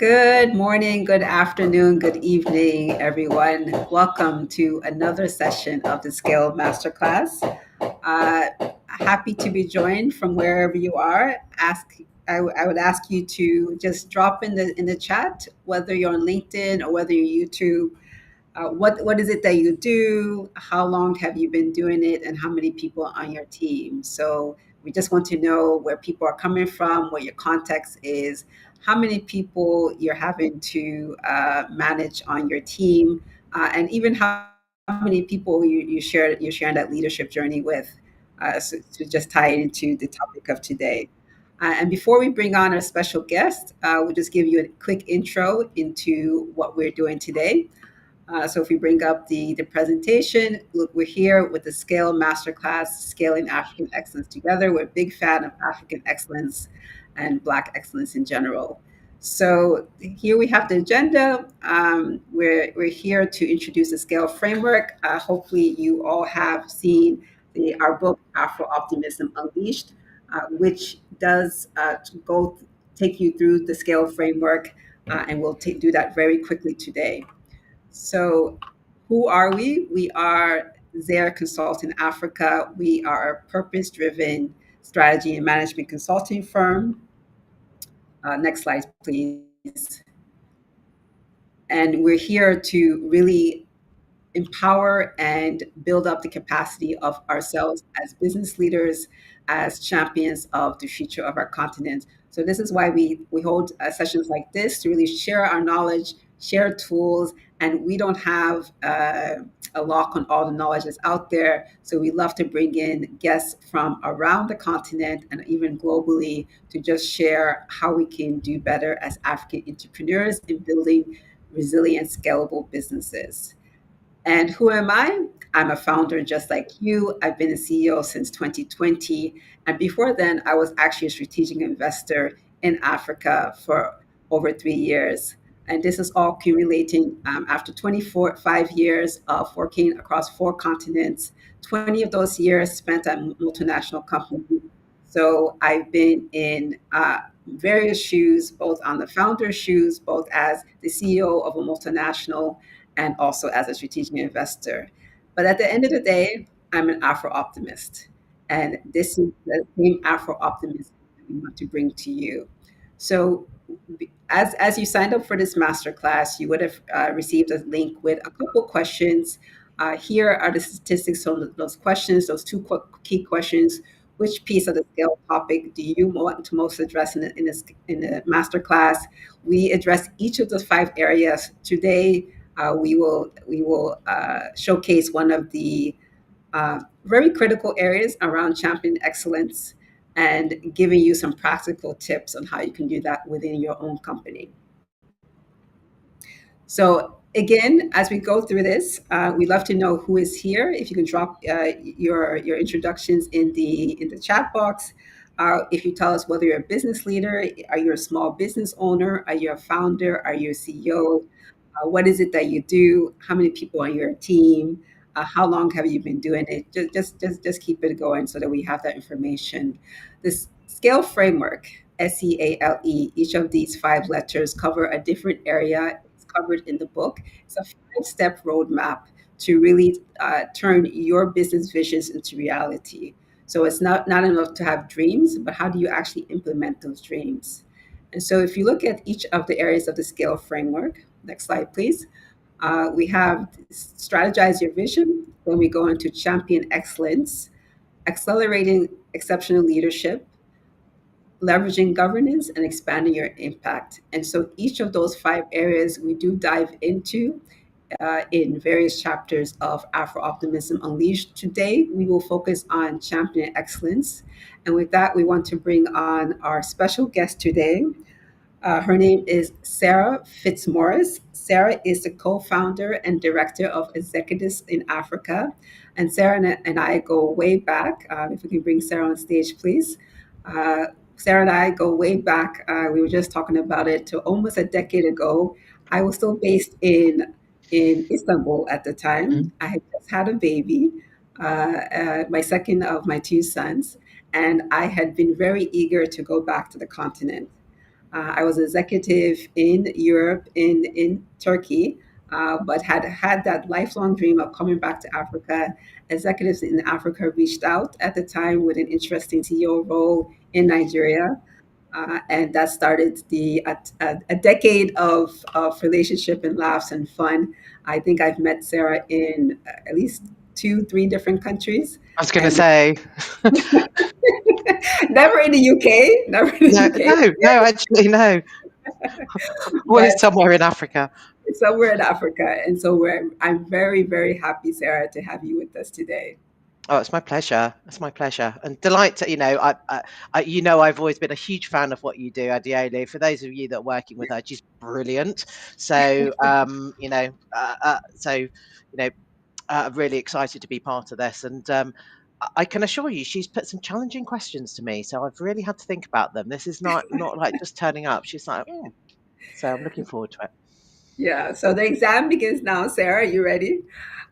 Good morning, good afternoon, good evening, everyone. Welcome to another session of the SCALE Masterclass. Happy to be joined from wherever you are. I would ask you to just drop in the chat, whether you're on LinkedIn or whether you're YouTube. What is it that you do? How long have you been doing it, and how many people are on your team? So we just want to know where people are coming from, what your context is, how many people you're having to manage on your team, and even how many people you're sharing that leadership journey with. So to just tie it into the topic of today. And before we bring on our special guest, we'll just give you a quick intro into what we're doing today. So if we bring up the presentation, look, we're here with the SCALE Masterclass, Scaling African Excellence Together. We're a big fan of African excellence and Black excellence in general. So here we have the agenda. We're here to introduce the SCALE framework. Hopefully you all have seen our book, Afro Optimism Unleashed, which does take you through the SCALE framework, and we'll do that very quickly today. So, who are we? We are Zer Consulting Africa. We are a purpose driven strategy and management consulting firm. Next slide, please. And we're here to really empower and build up the capacity of ourselves as business leaders, as champions of the future of our continent. So this is why we hold sessions like this, to really share our knowledge, share tools, and we don't have a lock on all the knowledge that's out there. So we love to bring in guests from around the continent and even globally to just share how we can do better as African entrepreneurs in building resilient, scalable businesses. And who am I? I'm a founder just like you. I've been a CEO since 2020. And before then, I was actually a strategic investor in Africa for over 3 years. And this is all accumulating after 5 years of working across 4 continents, 20 of those years spent at multinational companies. So I've been in various shoes, both on the founder's shoes, both as the CEO of a multinational and also as a strategic investor. But at the end of the day, I'm an Afro optimist. And this is the same Afro optimism that we want to bring to you. So, as you signed up for this masterclass, you would have received a link with a couple questions. Here are the statistics on those questions, those two key questions. Which piece of the scale topic do you want to most address in the masterclass? We address each of the 5 areas today. We will showcase one of the very critical areas around champion excellence and giving you some practical tips on how you can do that within your own company. So again, as we go through this, we'd love to know who is here. If you can drop your introductions in the chat box. If you tell us whether you're a business leader, are you a small business owner, are you a founder, are you a CEO? What is it that you do? How many people on your team? How long have you been doing it? Just keep it going so that we have that information. This scale framework, SCALE, each of these 5 letters cover a different area. It's covered in the book. It's a 5-step roadmap to really turn your business visions into reality. So it's not enough to have dreams, but how do you actually implement those dreams? And so if you look at each of the areas of the scale framework, next slide, please. We have strategize your vision. Then we go into champion excellence, accelerating exceptional leadership, leveraging governance, and expanding your impact. And so each of those 5 areas we do dive into in various chapters of Afro Optimism Unleashed. Today, we will focus on champion excellence. And with that, we want to bring on our special guest today. Her name is Sarah Fitzmaurice. Sarah is the co-founder and director of Executives in Africa. And Sarah and I go way back. If we can bring Sarah on stage, please. Sarah and I go way back. We were just talking about it to almost a decade ago. I was still based in Istanbul at the time. I had just had a baby, my second of my 2 sons, and I had been very eager to go back to the continent. I was executive in Europe, in Turkey, but had that lifelong dream of coming back to Africa. Executives in Africa reached out at the time with an interesting CEO role in Nigeria. And that started a decade of relationship and laughs and fun. I think I've met Sarah in at least two, three different countries, I was going to and say, never in the UK, never in the no, UK, no, no, actually, no. but Always somewhere in Africa. somewhere in Africa. And so I'm very, very happy, Sarah, to have you with us today. Oh, it's my pleasure. It's my pleasure, and delight to I've always been a huge fan of what you do, Adeolu. For those of you that are working with her, she's brilliant. So, I'm really excited to be part of this, and I can assure you, she's put some challenging questions to me. So I've really had to think about them. This is not like just turning up. She's like, so I'm looking forward to it. Yeah, so the exam begins now, Sarah. You ready?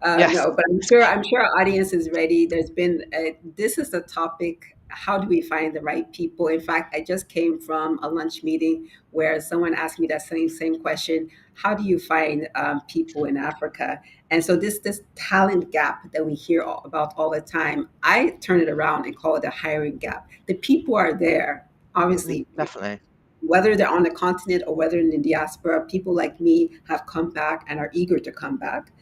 Yes. No, but I'm sure our audience is ready. This is the topic. How do we find the right people? In fact, I just came from a lunch meeting where someone asked me that same question. How do you find people in Africa? And so this talent gap that we hear about all the time, I turn it around and call it a hiring gap. The people are there, obviously, Definitely. whether they're on the continent or whether in the diaspora, people like me have come back and are eager to come back.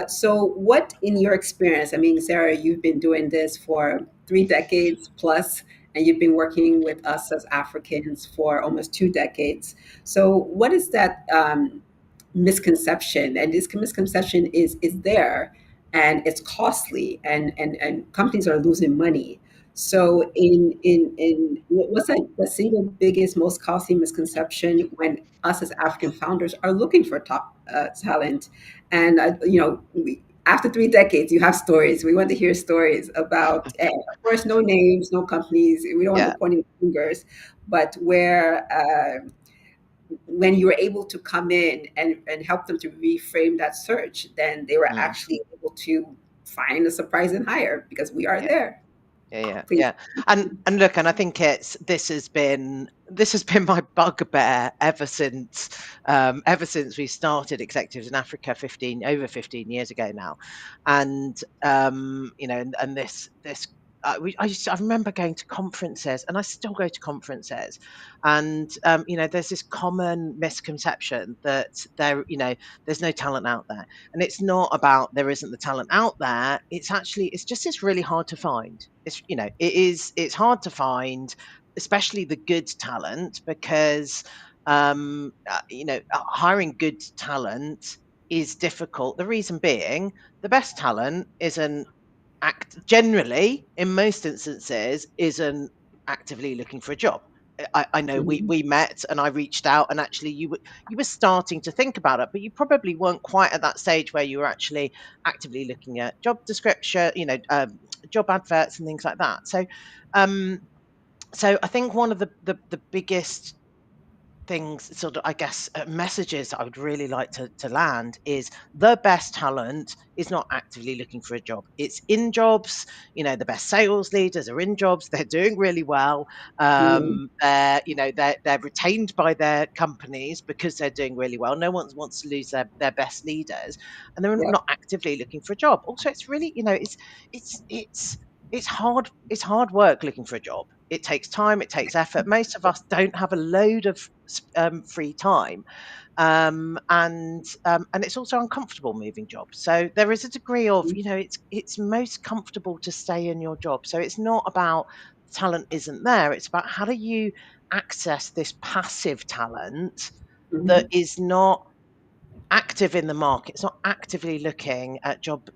So, what in your experience? I mean, Sarah, you've been doing this for 3 decades plus, and you've been working with us as Africans for almost 2 decades. So, what is that misconception? And this misconception is there, and it's costly, and companies are losing money. So, what's the single biggest, most costly misconception when us as African founders are looking for top talent? And after 3 decades, you have stories. We want to hear stories about, of course, no names, no companies. We don't want to Yeah. point any fingers, but where when you were able to come in and help them to reframe that search, then they were Mm. actually able to find a surprising hire because we are Yeah. there. Yeah, Please. yeah. And look, and I think this has been my bugbear ever since we started Executives in Africa 15 years ago now. And and I remember going to conferences, and I still go to conferences, and there's this common misconception that there's no talent out there. And it's not about there isn't the talent out there. It's just it's really hard to find. It's hard to find, especially the good talent, because hiring good talent is difficult. The reason being, the best talent isn't generally, in most instances, isn't actively looking for a job. I know Mhm. we met and I reached out, and actually you were starting to think about it, but you probably weren't quite at that stage where you were actually actively looking at job description, job adverts and things like that. Um, so I think one of the biggest things, sort of, I guess, messages I would really like to land is the best talent is not actively looking for a job. It's in jobs. The best sales leaders are in jobs. They're doing really well. Mhm. They're retained by their companies because they're doing really well. No one wants to lose their best leaders, and they're Yep. not actively looking for a job. Also, it's really, it's hard. It's hard work looking for a job. It takes time. It takes effort. Most of us don't have a load of free time, and it's also uncomfortable moving jobs. So there is a degree of, it's most comfortable to stay in your job. So it's not about talent isn't there. It's about how do you access this passive talent that Mhm. is not active in the market. It's not actively looking at job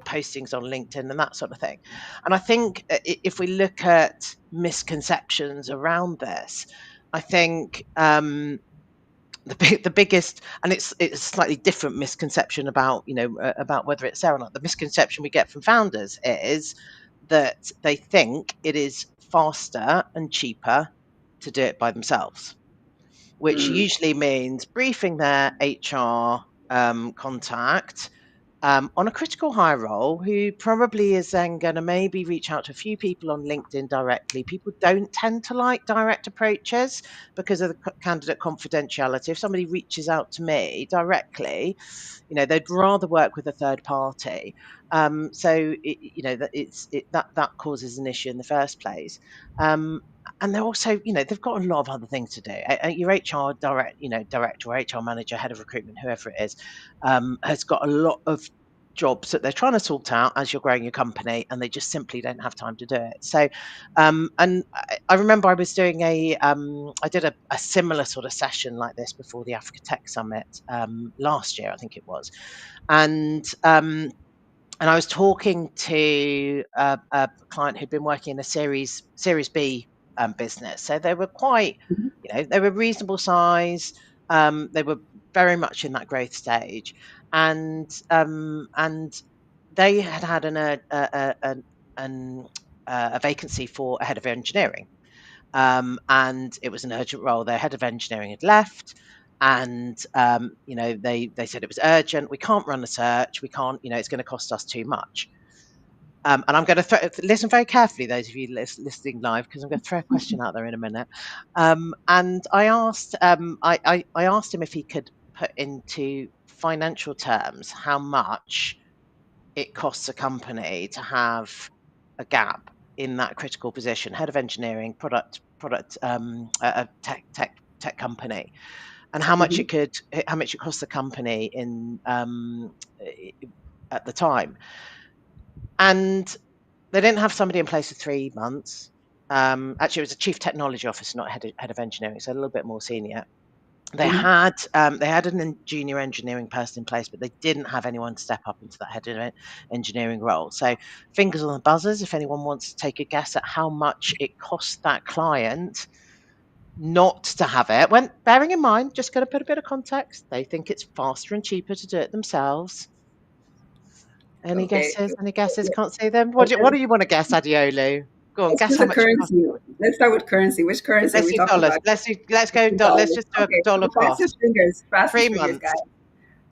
postings on LinkedIn and that sort of thing. And I think if we look at misconceptions around this, I think the biggest, and it's a slightly different misconception about about whether it's there or not. The misconception we get from founders is that they think it is faster and cheaper to do it by themselves, which Mm. usually means briefing their HR contact, on a critical hire role, who probably is then going to maybe reach out to a few people on LinkedIn directly. People don't tend to like direct approaches because of the candidate confidentiality. If somebody reaches out to me directly, they'd rather work with a third party. That causes an issue in the first place. And they're also, they've got a lot of other things to do. Your HR director or HR manager, head of recruitment, whoever it is, has got a lot of jobs that they're trying to sort out as you're growing your company, and they just simply don't have time to do it. So, and I remember I was doing I did a similar sort of session like this before the Africa Tech Summit last year, I think it was, and I was talking to a client who'd been working in a Series B business. So they were quite, Mhm. they were reasonable size. They were very much in that growth stage, and they had a vacancy for a head of engineering. And it was an urgent role. Their head of engineering had left, and they said it was urgent. We can't run a search. We can't. It's going to cost us too much. And I'm going to listen very carefully, those of you listening live, because I'm going to throw a question out there in a minute. And I asked, I asked him if he could put into financial terms how much it costs a company to have a gap in that critical position, head of engineering, product a tech company, and Mhm. how much it costs the company at the time. And they didn't have somebody in place for 3 months. Actually, it was a chief technology officer, not head of engineering, so a little bit more senior. Mhm. They had a junior engineering person in place, but they didn't have anyone step up into that head of engineering role. So fingers on the buzzers if anyone wants to take a guess at how much it cost that client not to have it. When bearing in mind, just going to put a bit of context, they think it's faster and cheaper to do it themselves. Any Okay. guesses? Any guesses? Yeah. Can't see them. What Okay. do you want to guess, Adeolu? Go on, Let's guess do how the much it cost. currency. Let's start with currency. Which currency are Let's we do talking dollars. about? Let's go. Let's $2. just do a Okay. dollar So fastest cost. fingers. Three Fastest fingers, guys. months.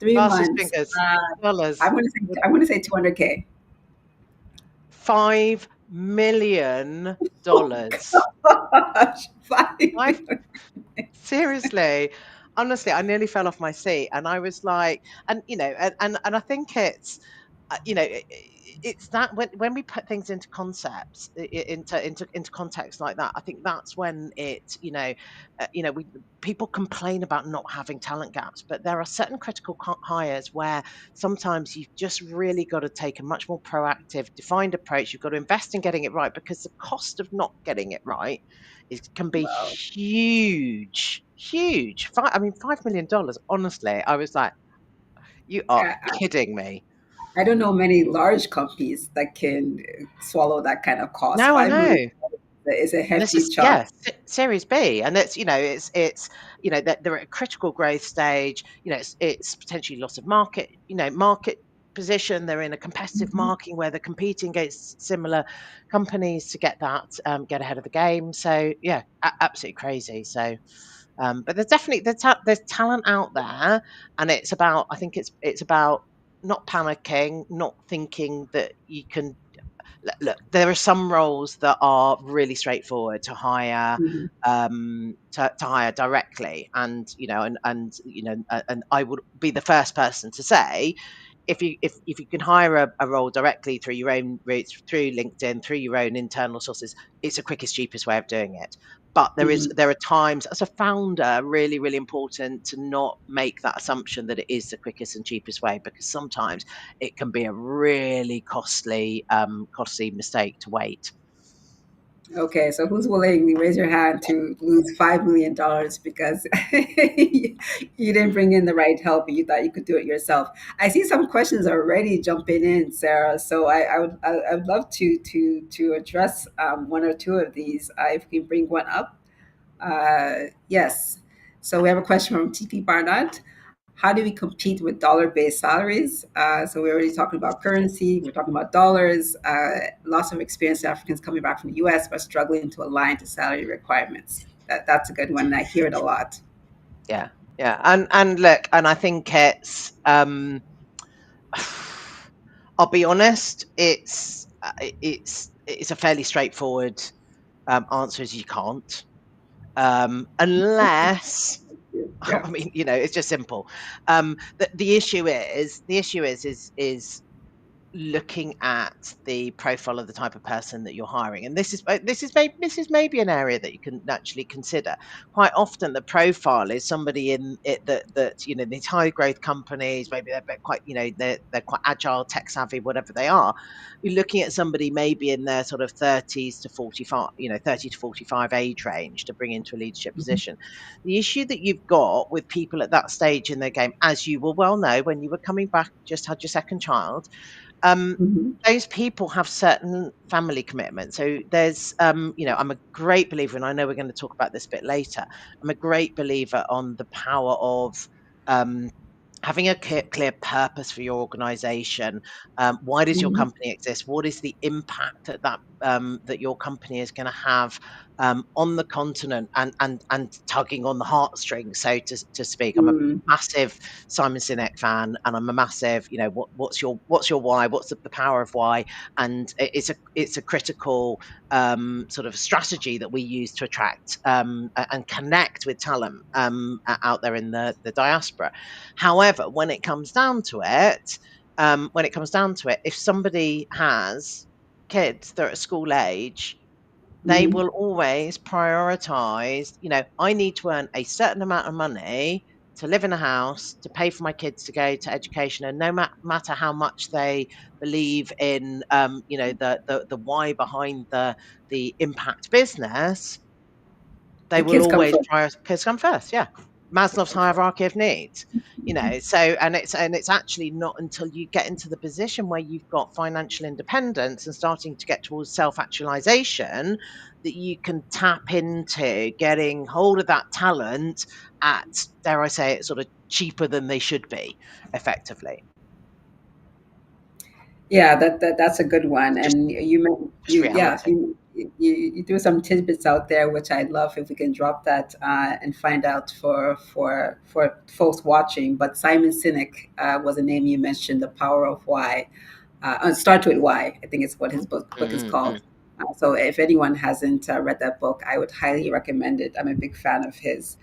Fastest 3 months. fingers. Uh, Dollars. I'm gonna say 200K. $5 million. Gosh, Five. Seriously, honestly, I nearly fell off my seat, and I was like, and I think it's, it's that when we put things into concepts, into context like that, I think that's when we people complain about not having talent gaps, but there are certain critical hires where sometimes you've just really got to take a much more proactive, defined approach. You've got to invest in getting it right because the cost of not getting it right can be wow. huge, huge. $5 million. Honestly, I was like, you are I, kidding me. I don't know many large companies that can swallow that kind of cost. No, I 5 million know. is a And this hefty is, chunk. Series B, and it's that they're at a critical growth stage. It's potentially loss of market position. They're in a competitive Mhm. market where they're competing against similar companies to get ahead of the game. So yeah, absolutely crazy. So but there's definitely there's talent out there, and it's about, I think it's about not panicking, not thinking that you can. Look, there are some roles that are really straightforward to hire, Mhm. to hire directly, and and I would be the first person to say, if you can hire a role directly through your own routes, through LinkedIn, through your own internal sources, it's the quickest, cheapest way of doing it. But Mhm. there are times as a founder, really, really important to not make that assumption that it is the quickest and cheapest way, because sometimes it can be a really costly mistake to wait. Okay, so who's willing? Raise your hand to lose $5 million because you didn't bring in the right help and you thought you could do it yourself. I see some questions already jumping in, Sarah. So I would love to address one or two of these. If we can bring one up. Yes. So we have a question from TP Barnett. How do we compete with dollar-based salaries? So we're already talking about currency. We're talking about dollars. Lots of experienced Africans coming back from the U.S. but struggling to align to salary requirements. That's a good one. I hear it a lot. Yeah, yeah, and look, and I think it's I'll be honest, it's a fairly straightforward answer, is you can't, unless Yeah. I mean, it's just simple. The issue is looking at the profile of the type of person that you're hiring, and this is maybe an area that you can naturally consider. Quite often the profile is somebody in it that these high growth companies, maybe they're quite, they're quite agile, tech savvy, whatever they are. You're looking at somebody maybe in their sort of 30s to 45, 30 to 45 age range to bring into a leadership Mhm. position. The issue that you've got with people at that stage in their game, as you will well know, when you were coming back, just had your second child, um, Mhm. those people have certain family commitments. So I'm a great believer, and I know we're going to talk about this a bit later. I'm a great believer on the power of um, having a clear purpose for your organization. Why does your Mhm. company exist? What is the impact that your company is going to have on the continent, and tugging on the heartstrings, so to speak. I'm a Mm. massive Simon Sinek fan, and I'm a massive, what's your why? What's the power of why? And it's a critical sort of strategy that we use to attract and connect with talent out there in the diaspora. However, when it comes down to it, if somebody has kids that are at school age, they Mhm. will always prioritize, I need to earn a certain amount of money to live in a house, to pay for my kids to go to education. And no matter how much they believe in, the why behind the impact business, they The will kids come always first. kids come first. Yeah. Maslow's Come first. hierarchy of needs. Mhm. So, and it's actually not until you get into the position where you've got financial independence and starting to get towards self-actualization, that you can tap into getting hold of that talent at, dare I say it, sort of cheaper than they should be, effectively. Yeah, that's a good one. Just And just yeah, reality. you threw some tidbits out there, which I'd love if we can drop that and find out for folks watching. But Simon Sinek was a name you mentioned. The Power of Why. Start with Why. I think it's what his book is Mm-hmm. called. So if anyone hasn't read that book, I would highly recommend it. I'm a big fan of his.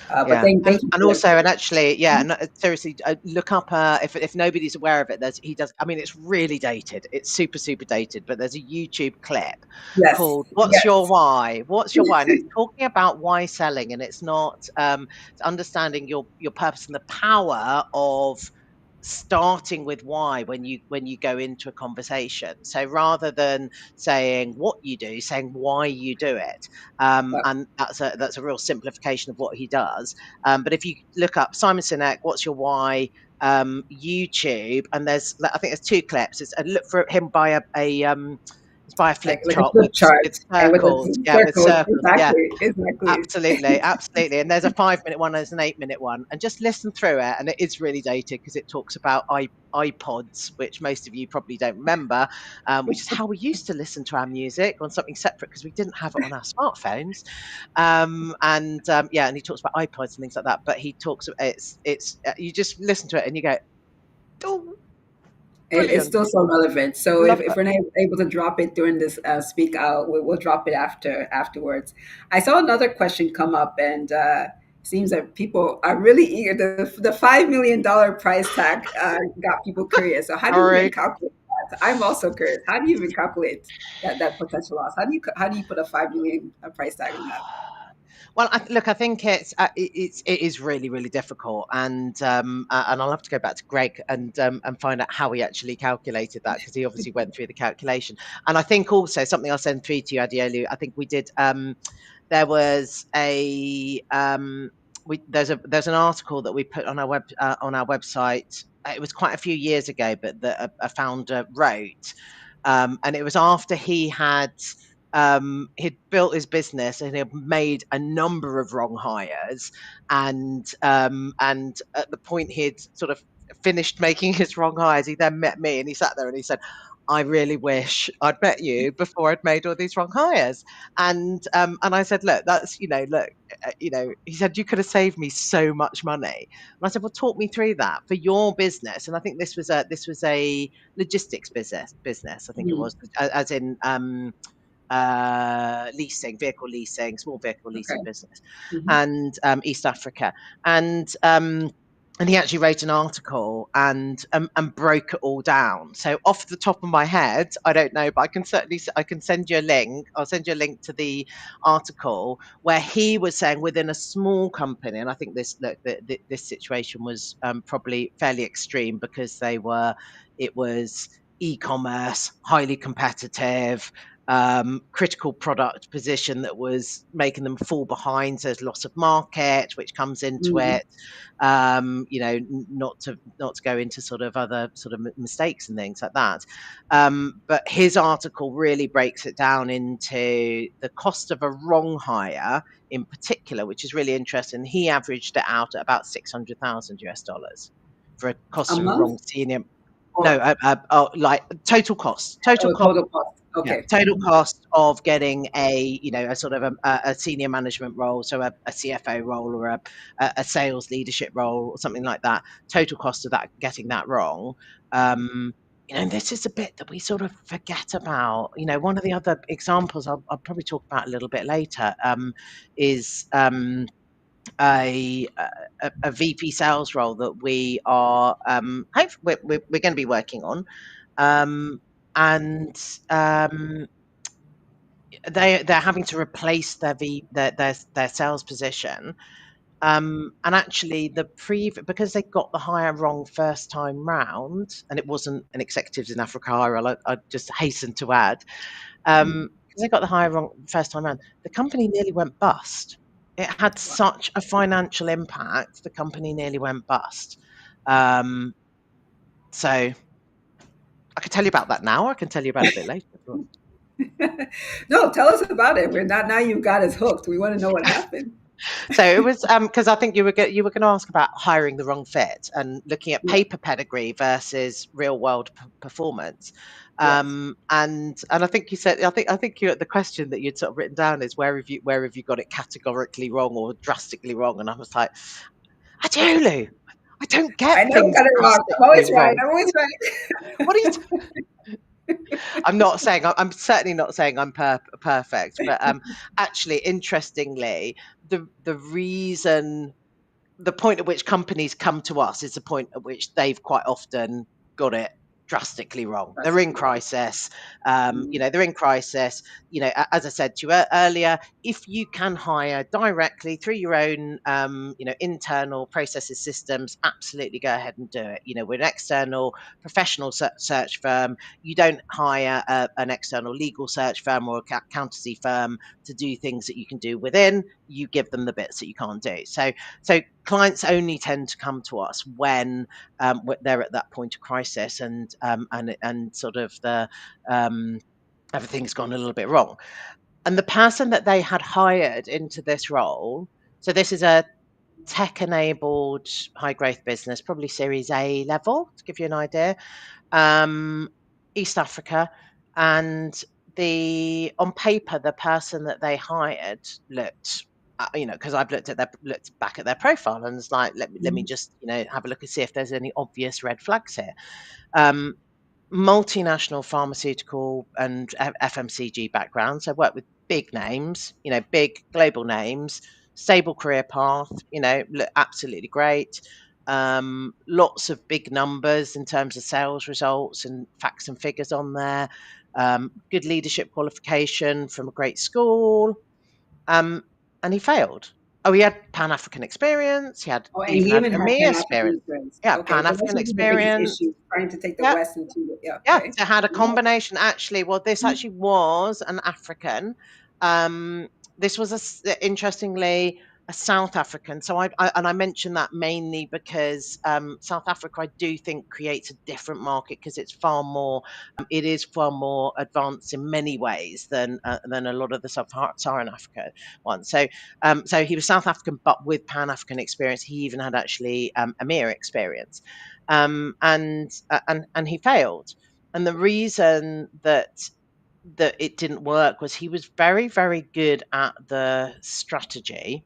But Yeah, thank you and for also, and actually, yeah, and seriously, look up if nobody's aware of it. He does. I mean, it's really dated. It's super super dated. But there's a YouTube clip yes, called "What's Your yes. Why?" What's your why? And it's talking about why selling, and it's not. It's understanding your purpose and the power of starting with why when you go into a conversation. So rather than saying what you do, saying why you do it. And that's a real simplification of what he does. But if you look up Simon Sinek, what's your why, YouTube, and I think there's two clips. It's a look for him by it's by a flip Like a chart flip with chart and with circles. the Yeah, with circles. circles. Yeah. Exactly, exactly. Absolutely, absolutely. And there's a 5 minute one, there's an 8 minute one, and just listen through it. And it is really dated because it talks about iPods, which most of you probably don't remember, which is how we used to listen to our music on something separate because we didn't have it on our smartphones. And he talks about iPods and things like that. But he talks, it's you just listen to it and you go, oh, It's brilliant, still so relevant. So love if it. we're not able to drop it during this speak out, we'll drop it afterwards. I saw another question come up, and seems that people are really eager. The $5 million price tag got people curious. So how do you even Sorry. calculate that? I'm also curious. How do you even calculate that potential loss? How do you put a 5 million price tag on that? Well, look, I think it is really really difficult, and I'll have to go back to Greg and find out how he actually calculated that, because he obviously went through the calculation. And I think also something I'll send through to you, Adeolu. I think we did. There was a there's an article that we put on our website. It was quite a few years ago, but that a founder wrote, and it was after he'd built his business and he'd made a number of wrong hires, and at the point he'd sort of finished making his wrong hires, he then met me and he sat there and he said, I really wish I'd met you before I'd made all these wrong hires. And I said, look, that's, look, he said, you could have saved me so much money. And I said, well, talk me through that for your business. And I think this was a logistics business. I think it Mm, was, as in, leasing, vehicle leasing, small vehicle okay. leasing business, Hmm. and East Africa. And he actually wrote an article and broke it all down. So off the top of my head, I don't know, but I can send you a link. I'll send you a link to the article where he was saying within a small company, and I think this situation was probably fairly extreme because it was e-commerce, highly competitive, critical product position that was making them fall behind. So there's loss of market, which comes into Mm. it. Not to go into sort of other sort of mistakes and things like that. But his article really breaks it down into the cost of a wrong hire in particular, which is really interesting. He averaged it out at about 600,000 US dollars for a A cost of a month wrong senior. No, or like total cost. total cost? Yeah, Okay. total Mhm. cost of getting a sort of a senior management role, so a CFO role or a sales leadership role or something like that. Total cost of that, getting that wrong. This is a bit that we sort of forget about. One of the other examples I'll probably talk about a little bit later is a, a VP sales role that we are we're going to be working on, um, and they're having to replace their sales position. And actually, because they got the hire wrong first time round, and it wasn't an executives in Africa hire. I just hasten to add, Mm. because they got the hire wrong first time round, the company nearly went bust. It had Wow. such a financial impact. The company nearly went bust. Um, so I can tell you about that now. Or I can tell you about it a bit later if you want. No, tell us about it. We're not now. You've got us hooked. We want to know what happened. So it was because I think you were going to ask about hiring the wrong fit and looking at Yeah. paper pedigree versus real world performance. Yes. And I think you said I think the question that you'd sort of written down is where have you got it categorically wrong or drastically wrong? And I was like, Adeolu, I don't I get never things got it wrong. I'm drastically always right. wrong. I'm always What are you? right. I'm not saying I'm certainly not saying I'm perfect, but actually, interestingly, the reason the point at which companies come to us is the point at which they've quite often got it drastically wrong. They're in Drastically wrong. crisis. Mm. They're in crisis. As I said to you earlier, if you can hire directly through your own, internal processes, systems, absolutely go ahead and do it. We're an external professional search firm. You don't hire an external legal search firm or accountancy firm to do things that you can do within. You give them the bits that you can't do. So clients only tend to come to us when they're at that point of crisis and sort of everything's gone a little bit wrong. And the person that they had hired into this role, so this is a tech-enabled high-growth business, probably Series A level, to give you an idea. um, East Africa, and the on paper the person that they hired looked, because I've looked back at their profile and it's like let me Mhm. just have a look and see if there's any obvious red flags here. Um, Multinational pharmaceutical and FMCG background, so I work with big names, big global names, stable career path, look absolutely great. Lots of big numbers in terms of sales results and facts and figures on there. Good leadership qualification from a great school, um, and he failed. Oh, he had Pan African experience. He had Oh, and even he had even had EMEA Pan African experience. experience. Yeah, Okay, Pan that must African have been the biggest experience. issue, trying to take the Yeah, West into the. Yeah, yeah, okay. so it had a Yeah. combination. Actually, well, this actually was an African. Um, this was interestingly a South African. So I mentioned that mainly because South Africa, I do think, creates a different market because it is far more advanced in many ways than a lot of the sub-Saharan Africa ones. So he was South African, but with Pan African experience. He even had actually EMEA experience, and he failed. And the reason that it didn't work was he was very, very good at the strategy,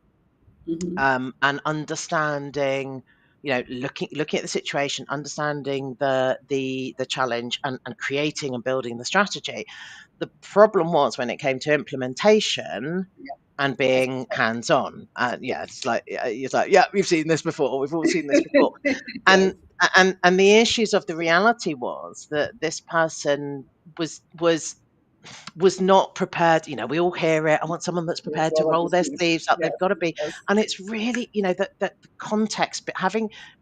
Hmm. and understanding, looking at the situation, understanding the challenge, and creating and building the strategy. The problem was when it came to implementation Yeah, and that's being hands on. Yeah, it's like, yeah, we've seen this before. We've all seen this before. yes. And and the issues of the reality was that this person was not prepared. We all hear it. I want someone that's prepared to Roll up the roll their sleeves. sleeves up. Yes, They've got to be, yes. and it's really, that the context, but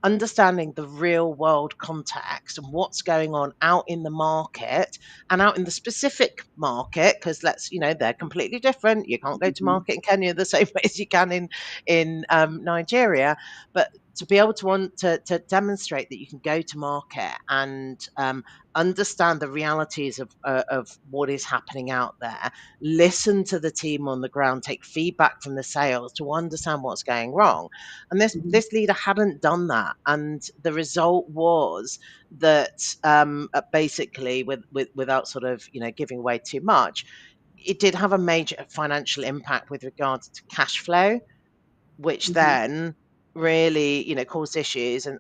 understanding the real world context and what's going on out in the market and out in the specific market, because they're completely different. You can't go to Mhm, market in Kenya the same way as you can in Nigeria, but to be able to want to demonstrate that you can go to market and understand the realities of what is happening out there, listen to the team on the ground, take feedback from the sales to understand what's going wrong. And this mhm, this leader hadn't done that, and the result was that, basically, without sort of giving away too much, it did have a major financial impact with regards to cash flow, which mhm, then really caused issues, and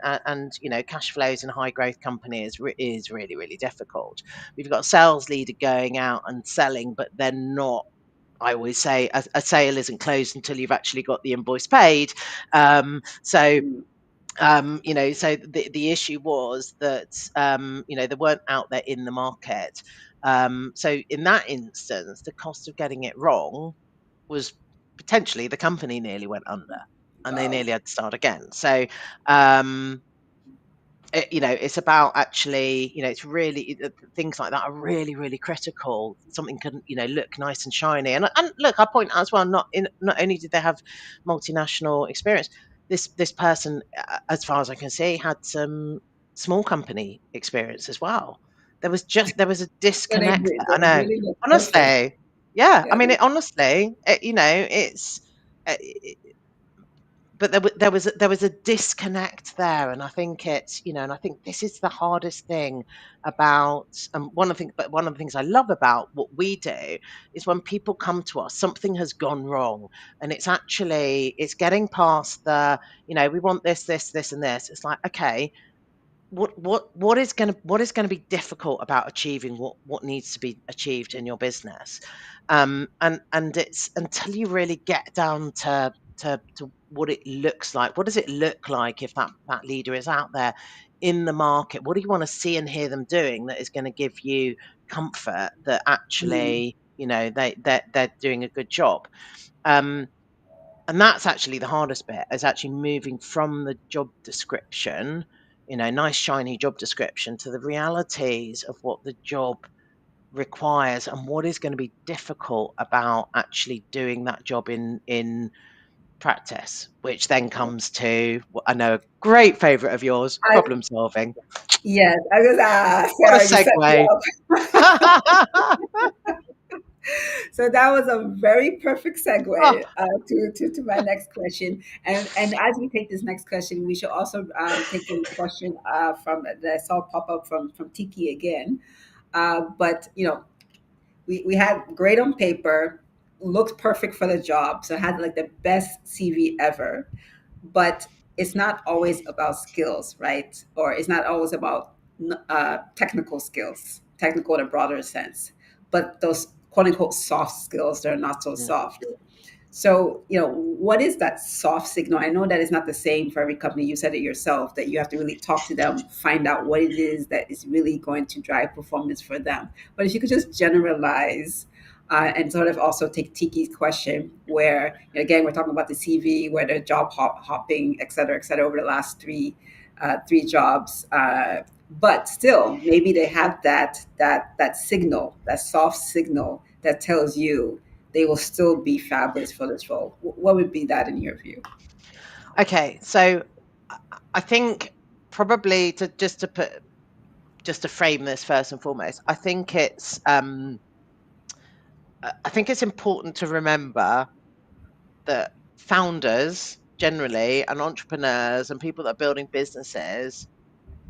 cash flows in high growth companies is really, really difficult. We've got a sales leader going out and selling, but they're not. I always say a sale isn't closed until you've actually got the invoice paid. So mm, so the issue was that they weren't out there in the market. So in that instance, the cost of getting it wrong was potentially the company nearly went under, and they wow. nearly had to start again. So, um, it's about actually, it's really, things like that are really, really critical. Something can, look nice and shiny. And look, I point out as well, not only did they have multinational experience, this person, as far as I can see, had some small company experience as well. There was a So they disconnect there. I they know, really look perfect. honestly. Yeah, I Yeah. mean, honestly, it's. uh, but there was a disconnect there, and I think and I think this is the hardest thing about, one of the things I love about what we do is when people come to us, something has gone wrong, and it's getting past we want this and this. It's like, okay, what is going to be difficult about achieving what needs to be achieved in your business, and it's until you really get down to what it looks like. What does it look like if that leader is out there in the market? What do you want to see and hear them doing that is going to give you comfort that Mm, actually they're doing a good job? um and that's actually the hardest bit, is actually moving from the job description, nice shiny job description, to the realities of what the job requires and what is going to be difficult about actually doing that job in practice, which then yeah. comes to what I know, a great favorite of yours, I problem solving. yes, I was What a Sarah, you set me segue. up. So that was a very perfect Oh, segue to my next question. And as we take this next question, we should also take a question from that I saw pop up from Tiki again. But we had great on paper, looked perfect for the job, so had like the best CV ever. But it's not always about skills, right? Or it's not always about technical skills, technical in a broader sense, but those quote unquote soft skills that are not so yeah. soft. So, what is that soft signal? I know that it's not the same for every company. You said it yourself that you have to really talk to them, find out what it is that is really going to drive performance for them. But if you could just generalize and sort of also take Tiki's question, where again we're talking about the CV, where the job hopping, et cetera, over the last three jobs. But still, maybe they have that signal, that soft signal that tells you they will still be fabulous for this role. What would be that in your view? Okay, so I think, probably, just to frame this first and foremost, I think it's important to remember that founders generally, and entrepreneurs, and people that are building businesses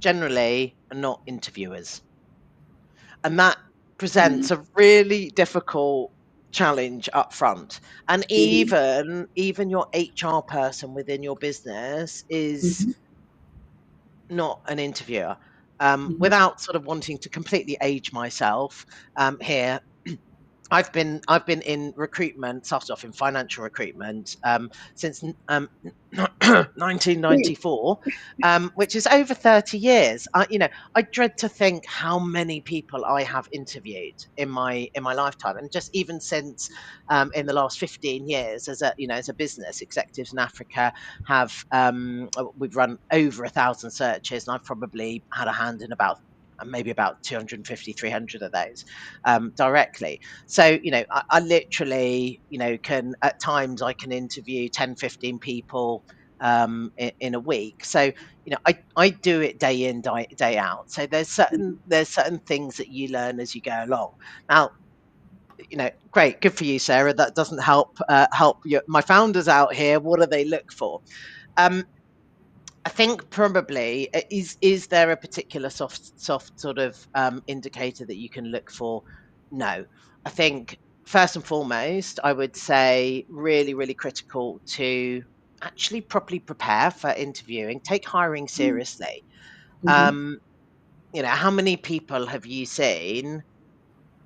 generally, are not interviewers. and that Mm-hmm. presents a really difficult challenge up front. And Mm-hmm. even your HR person within your business is Mm-hmm. not an interviewer. Mm-hmm. Without sort of wanting to completely age myself here, I've been in recruitment, started off in financial recruitment since 1994, which is over 30 years. I dread to think how many people I have interviewed in my lifetime, and just even since in the last 15 years as a business, executives in Africa have we've run over 1,000 searches, and I've probably had a hand in about maybe about 250, 300 of those directly. So, I literally, can at times I can interview 10, 15 people in a week. So, I do it day in, day out. So there's certain things that you learn as you go along. Now, great, good for you, Sarah. That doesn't help my founders out here. What do they look for? Um, I think probably is there a particular soft sort of indicator that you can look for? No, I think first and foremost, I would say really really critical to actually properly prepare for interviewing. Take hiring seriously. Mm-hmm. Um, how many people have you seen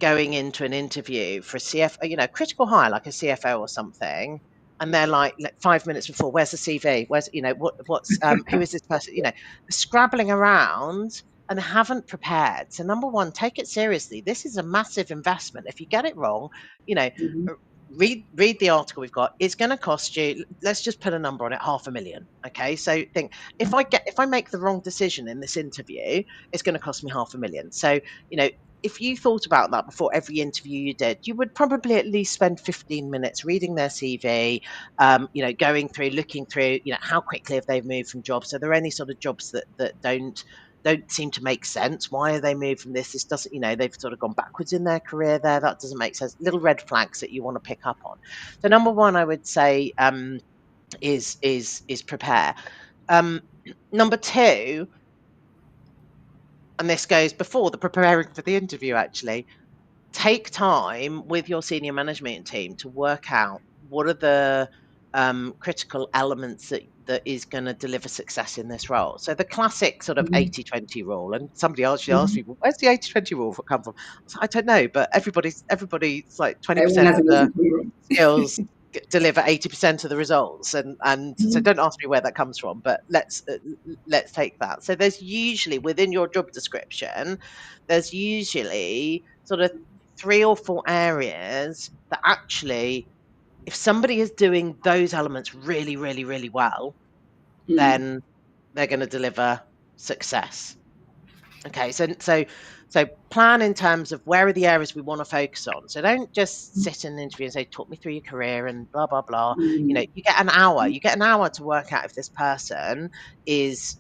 going into an interview for a CFO, critical hire like a CFO or something, and they're like 5 minutes before, where's the CV? Where's who is this person? Scrabbling around and haven't prepared. So number one, take it seriously. This is a massive investment. If you get it wrong, you know, Mm-hmm. read the article we've got. It's going to cost you. Let's just put a number on it, 500,000. Okay, so think if I make the wrong decision in this interview, it's going to cost me 500,000. So you know if you thought about that before every interview you did, you would probably at least spend 15 minutes reading their CV, going through, looking through, how quickly have they moved from jobs? Are there any sort of jobs that don't seem to make sense? Why are they moved from this? This doesn't, they've sort of gone backwards in their career there. That doesn't make sense. Little red flags that you want to pick up on. So number one, I would say is prepare. Um, Number two, and this goes before the preparing for the interview actually, take time with your senior management team to work out what are the critical elements that is going to deliver success in this role. So the classic sort of Mm-hmm. 80-20 rule, and somebody actually asked Mm-hmm. me, well, where's the 80-20 rule come from? I don't know, but everybody's like Everyone 20% has of a the reason for you. skills deliver 80% of the results, and so Mm-hmm. don't ask me where that comes from, but let's take that. So there's usually within your job description, there's usually sort of 3 or 4 areas that actually, if somebody is doing those elements really really really well, then they're going to deliver success. Okay, so plan in terms of where are the areas we want to focus on. So don't just sit in an interview and say, "Talk me through your career," and blah blah blah. Mm-hmm. You get an hour. You get an hour to work out if this person is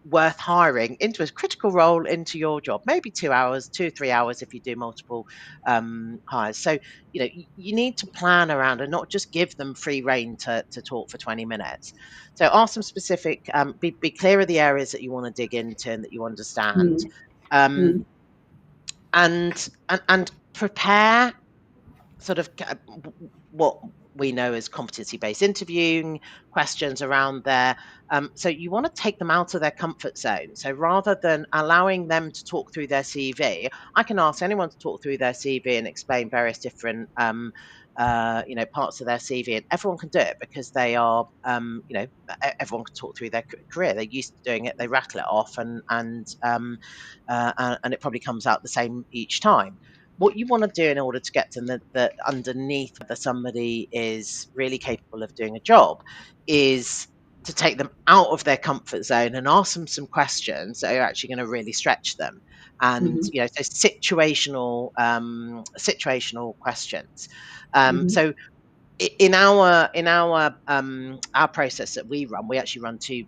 worth hiring into a critical role into your job. Maybe 2 hours, 2 3 hours if you do multiple hires. So you need to plan around and not just give them free reign to talk for 20 minutes. So ask some specific, be clear of the areas that you want to dig into and that you understand, um, Mm-hmm. and prepare sort of what we know as competency-based interviewing questions around there. So you want to take them out of their comfort zone. So rather than allowing them to talk through their CV, I can ask anyone to talk through their CV and explain various different parts of their CV, and everyone can do it because they are, everyone can talk through their career. They're used to doing it. They rattle it off, and it probably comes out the same each time. What you want to do in order to get to the underneath whether somebody is really capable of doing a job is to take them out of their comfort zone and ask them some questions that are actually going to really stretch them, and Mm-hmm. so situational questions. Mm-hmm. So in our process that we run, we actually run two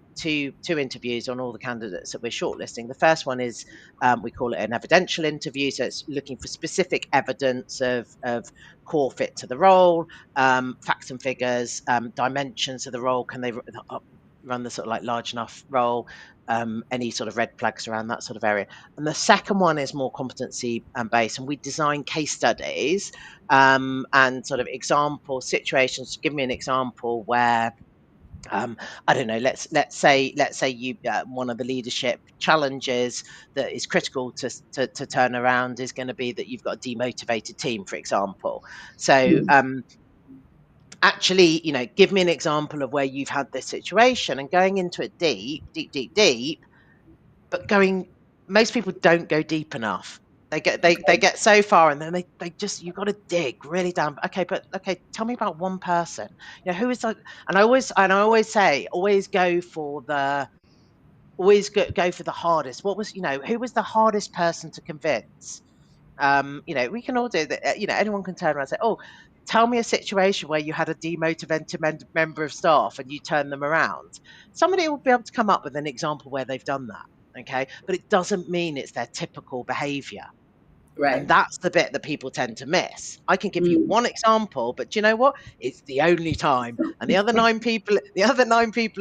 interviews on all the candidates that we're shortlisting. The first one is, we call it an evidential interview, so it's looking for specific evidence of core fit to the role, facts and figures, dimensions of the role. Can they run the sort of like large enough role, any sort of red flags around that sort of area. And the second one is more competency based, and we design case studies and sort of example situations. Give me an example where I don't know. Let's say you one of the leadership challenges that is critical to turn around is going to be that you've got a demotivated team, for example. So Mm. actually, give me an example of where you've had this situation and going into it deep, deep, deep, deep. But most people don't go deep enough. They Okay. get so far and then they just you've got to dig really down. Okay, but okay, tell me about one person. Who is like, and I always say always go for the hardest. What was who was the hardest person to convince? We can all do that. Anyone can turn around and say, "Oh, tell me a situation where you had a demotivated member of staff and you turn them around." Somebody will be able to come up with an example where they've done that. Okay, but it doesn't mean it's their typical behavior. And Right. that's the bit that people tend to miss. I can give you Mm. one example, but do you know what? It's the only time. And the other 9 people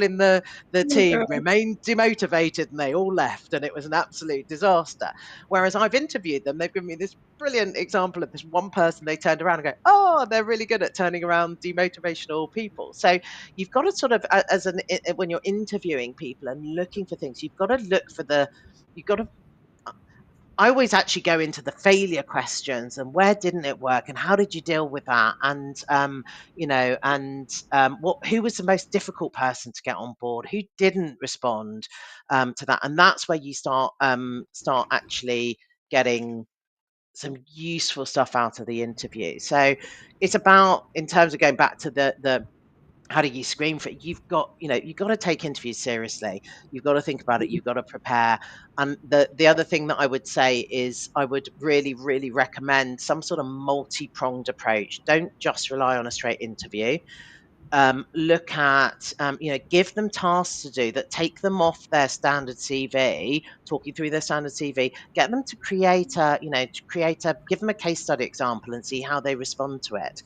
in the Oh, team God. remained demotivated and they all left and it was an absolute disaster. Whereas I've interviewed them, they've given me this brilliant example of this one person they turned around and go, "Oh, they're really good at turning around demotivational people." So you've got to sort of when you're interviewing people and looking for things, you've got to look for you've got to I always actually go into the failure questions and where didn't it work and how did you deal with that? And who was the most difficult person to get on board? Who didn't respond to that? And that's where you start actually getting some useful stuff out of the interview. So it's about, in terms of going back to the how do you screen for it? You've got to take interviews seriously. You've got to think about it. Mm. You've got to prepare. And the other thing that I would say is I would really, really recommend some sort of multi-pronged approach. Don't just rely on a straight interview. Look at, give them tasks to do that take them off their standard CV, talk you through their standard CV, get them to give them a case study example and see how they respond to it.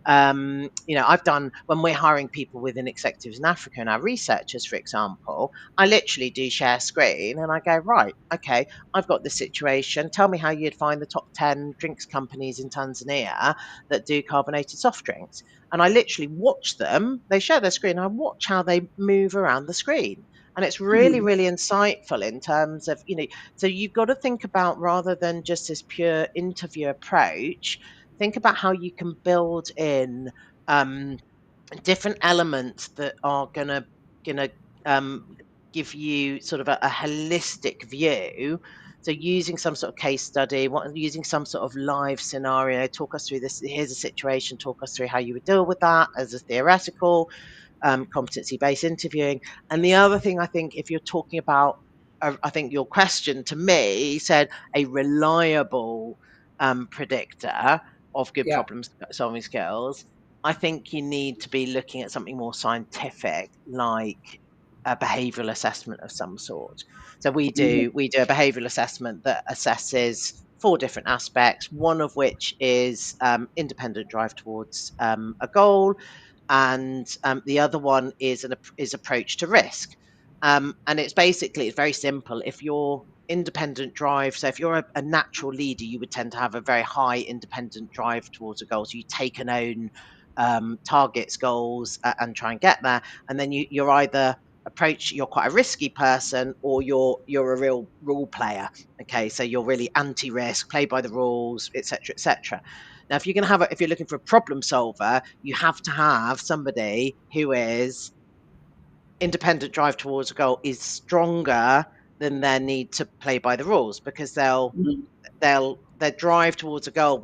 I've done, when we're hiring people within executives in Africa and our researchers, for example, I literally do share screen and I go, right, okay, I've got this situation. Tell me how you'd find the top 10 drinks companies in Tanzania that do carbonated soft drinks. And I literally watch them. They share their screen. I watch how they move around the screen. And it's really, Mm. really insightful in terms of, so you've got to think about, rather than just this pure interview approach, think about how you can build in um, different elements that are gonna um, give you sort of a holistic view. So using some sort of case study, using some sort of live scenario, talk us through this. Here's a situation. Talk us through how you would deal with that as a theoretical competency based interviewing. And the other thing, I think, if you're talking about, I think your question to me said a reliable predictor of good Yeah. problem solving skills. I think you need to be looking at something more scientific, like a behavioral assessment of some sort. So we Mm. do we do a behavioral assessment that assesses four different aspects. One of which is independent drive towards a goal, and the other one is approach to risk. And it's very simple. If you're independent drive, so if you're a natural leader, you would tend to have a very high independent drive towards a goal. So you take and own targets, goals, and try and get there. And then you're quite a risky person, or you're a real rule player. Okay, so you're really anti-risk, play by the rules, etc., etc. Now, if you're looking for a problem solver, you have to have somebody who is independent drive towards a goal is stronger than their need to play by the rules, because Mm. their drive towards a goal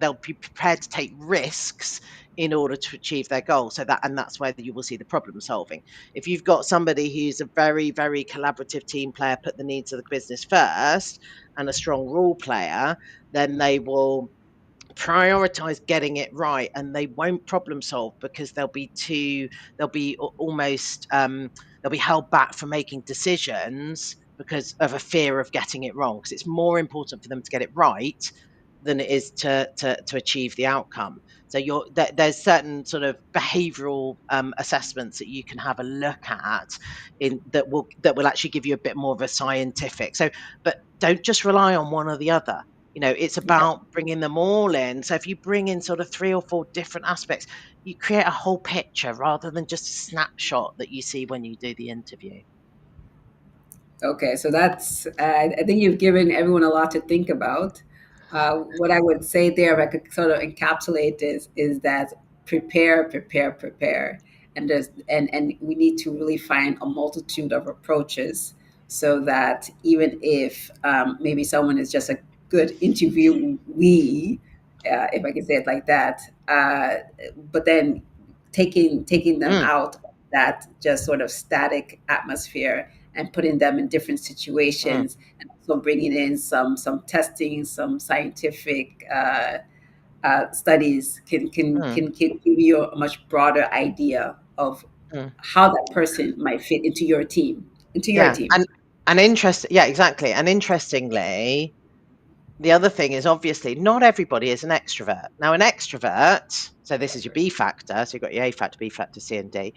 they'll be prepared to take risks in order to achieve their goal. That's where you will see the problem solving. If you've got somebody who's a very, very collaborative team player, put the needs of the business first, and a strong rule player, then they will prioritize getting it right, and they won't problem solve because they'll be almost they'll be held back from making decisions because of a fear of getting it wrong, because it's more important for them to get it right than it is to achieve the outcome. So there's certain sort of behavioural assessments that you can have a look at in that will actually give you a bit more of a scientific. So, but don't just rely on one or the other. It's Yeah. about bringing them all in. So if you bring in sort of 3 or 4 different aspects, you create a whole picture rather than just a snapshot that you see when you do the interview. Okay, so that's, I think you've given everyone a lot to think about. What I would say there, if I could sort of encapsulate is that prepare, prepare, prepare. And we need to really find a multitude of approaches so that even if maybe someone is just a good interviewee, if I can say it like that, but then taking them Mm, out of that just sort of static atmosphere and putting them in different mm, situations, and also bringing in some testing, some scientific studies mm, can give you a much broader idea of mm. how that person might fit into your team, into your Yeah, team. yeah, exactly. And interestingly, the other thing is obviously not everybody is an extrovert. Now, an extrovert, so this is your B factor, so you've got your A factor, B factor, C, and D.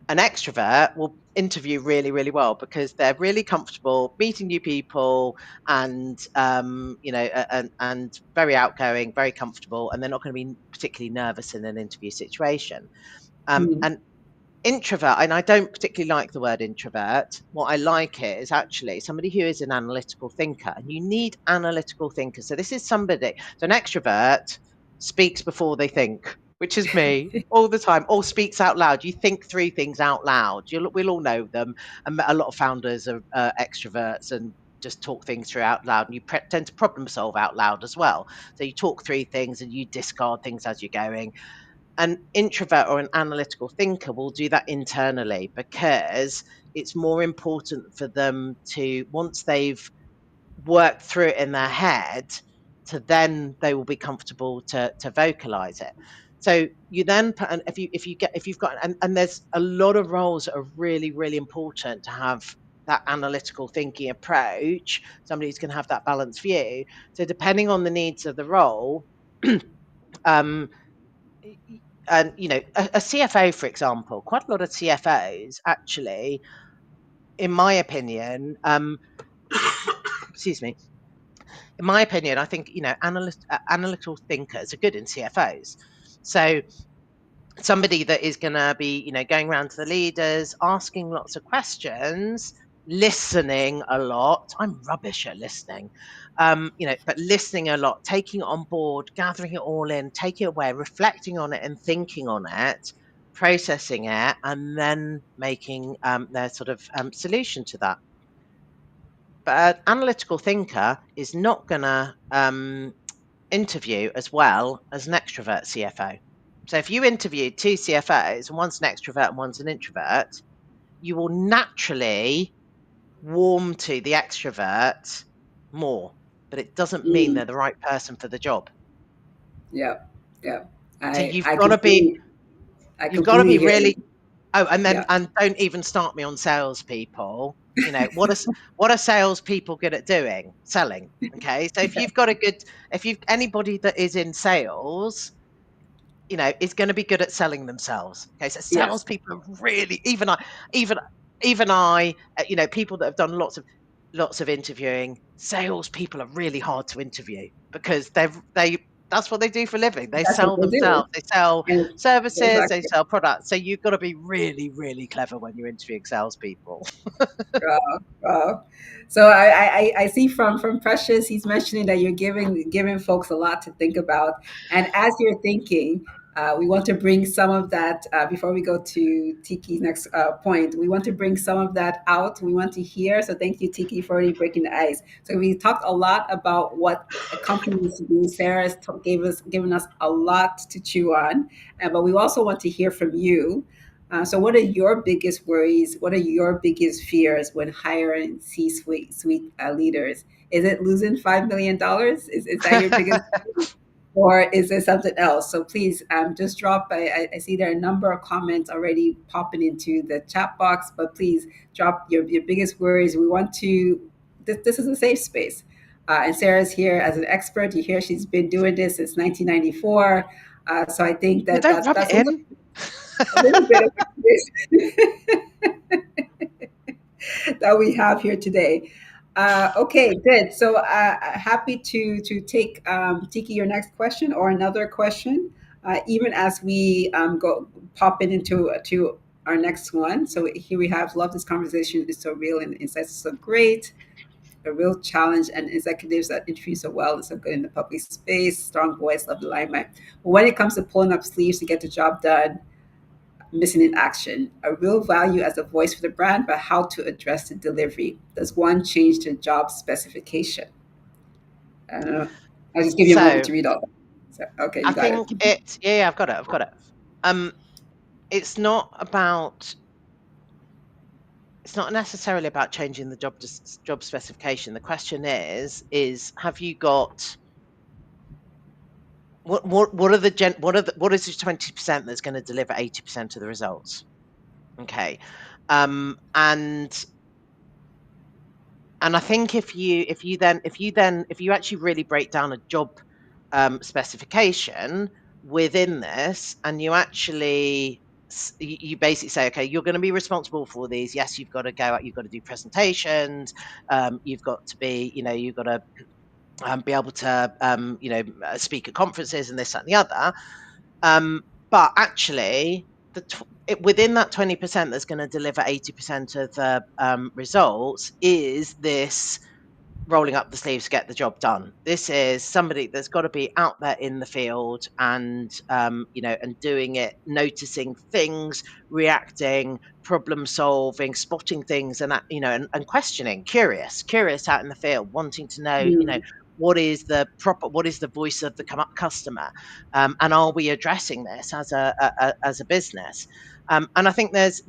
An extrovert will interview really, really well because they're really comfortable meeting new people and and very outgoing, very comfortable, and they're not going to be particularly nervous in an interview situation. Mm, And introvert, and I don't particularly like the word introvert. What I like it is actually somebody who is an analytical thinker, and you need analytical thinkers. So this is somebody, so an extrovert speaks before they think, which is me all the time, or speaks out loud. You think through things out loud. We'll all know them. And a lot of founders are extroverts and just talk things through out loud, and you tend to problem solve out loud as well. So you talk through things and you discard things as you're going. An introvert or an analytical thinker will do that internally because it's more important for them to, once they've worked through it in their head, to then they will be comfortable to vocalize it. So you then put, and if you've got, and there's a lot of roles that are really, really important to have that analytical thinking approach, somebody who's going to have that balanced view. So depending on the needs of the role, um and a CFO, for example, quite a lot of CFOs actually, in my opinion, excuse me, in my opinion, I think analytical thinkers are good in CFOs. So somebody that is going to be going around to the leaders, asking lots of questions, listening a lot. I'm rubbish at listening. But listening a lot, taking it on board, gathering it all in, taking it away, reflecting on it and thinking on it, processing it, and then making their sort of solution to that. But an analytical thinker is not going to interview as well as an extrovert CFO. So if you interview 2 CFOs and one's an extrovert and one's an introvert, you will naturally warm to the extrovert more, but it doesn't mean mm, they're the right person for the job. yeah, yeah. So I I completely I you've got to be completely hear you. really. Oh, and then Yeah. and don't even start me on salespeople. What are salespeople good at doing? Selling. Okay, so if you've anybody that is in sales, is going to be good at selling themselves. Okay, so Yes. salespeople are really, even even I, people that have done lots of interviewing, salespeople are really hard to interview because they that's what they do for a living. They That's what sell they do. themselves. They sell And services. They exactly. sell products. So you've got to be really, really clever when you're interviewing salespeople. Wow. So I see from Precious, he's mentioning that you're giving folks a lot to think about, and as you're thinking, we want to bring some of that before we go to Tiki's next point. We want to bring some of that out. We want to hear. So thank you, Tiki, for already breaking the ice. So we talked a lot about what a company needs to do. Sarah's given us a lot to chew on, but we also want to hear from you. So, what are your biggest worries? What are your biggest fears when hiring C-suite leaders? Is it losing $5 million? Is that your biggest, or is it something else? So please, just drop. I see there are a number of comments already popping into the chat box, but please drop your biggest worries. We want to. This is a safe space. And Sarah's here as an expert. You hear she's been doing this since 1994. So I think Well, that don't rub it that's in. a little bit of information that we have here today. Okay, good. So happy to take Tiki your next question or another question, even as we go pop in into to our next one. So here we have love this conversation is so real and insights are so great. A real challenge and executives that interview so well and so good in the public space, strong voice, love the limelight. But when it comes to pulling up sleeves to get the job done, missing in action, a real value as a voice for the brand, but how to address the delivery. Does one change the job specification? I don't know. I'll just give you a moment So to read all that. So, okay, I you got it. think it. Yeah, yeah, I've got it. I've got it. Um, it's not about. It's not necessarily about changing the job specification. The question is have you got what are the what is the 20% that's going to deliver 80% of the results? Okay. And I think if you actually really break down a job specification within this, and you actually you basically say, okay, you're going to be responsible for these. Yes, you've got to go out, you've got to do presentations, you've got to be, you've got to be able to, speak at conferences and this, that, and the other. But actually, within that 20% that's going to deliver 80% of the results is this rolling up the sleeves to get the job done. This is somebody that's got to be out there in the field and and doing it, noticing things, reacting, problem solving, spotting things, and and questioning, curious out in the field, wanting to know, Mm, what is the voice of the customer, and are we addressing this as as a business? And I think there's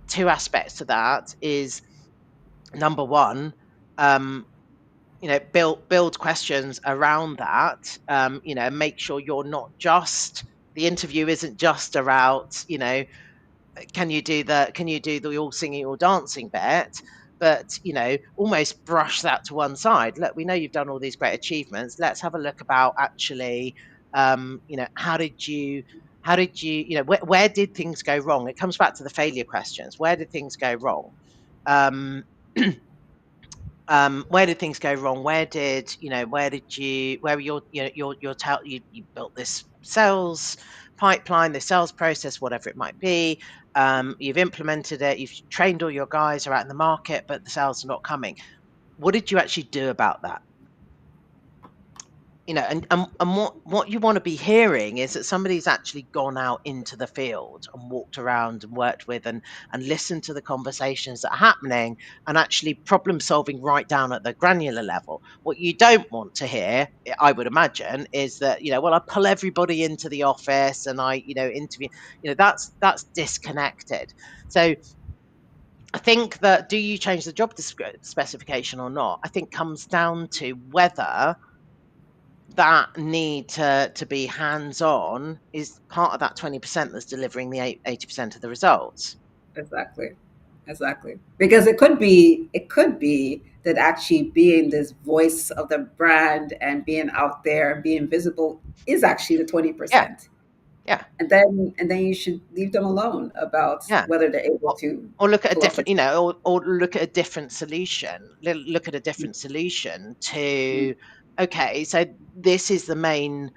two aspects to that. Is number one, um, build questions around that. Make sure you're not just the interview isn't just about, can you do the all singing or dancing bit, but almost brush that to one side. Look, we know you've done all these great achievements. Let's have a look about actually, how did you, where did things go wrong? It comes back to the failure questions. Where did things go wrong? Um, where did things go wrong? Where were you built this sales pipeline, the sales process, whatever it might be. You've implemented it, you've trained all your guys, are out in the market, but the sales are not coming. What did you actually do about that? And what you want to be hearing is that somebody's actually gone out into the field and walked around and worked with and listened to the conversations that are happening, and actually problem solving right down at the granular level. What you don't want to hear, I would imagine, is that, well, I pull everybody into the office and I, interview. That's disconnected. So I think that, do you change the job specification or not, I think comes down to whether that need to be hands on is part of that 20% that's delivering the 80% of the results. exactly. Exactly. Because it could be that actually being this voice of the brand and being out there and being visible is actually the Yeah, 20%. yeah, And then you should leave them alone about yeah. whether they're able Or, to or look at a pull off the different, or look at a different solution. Look at a different solution to, okay, so this is the main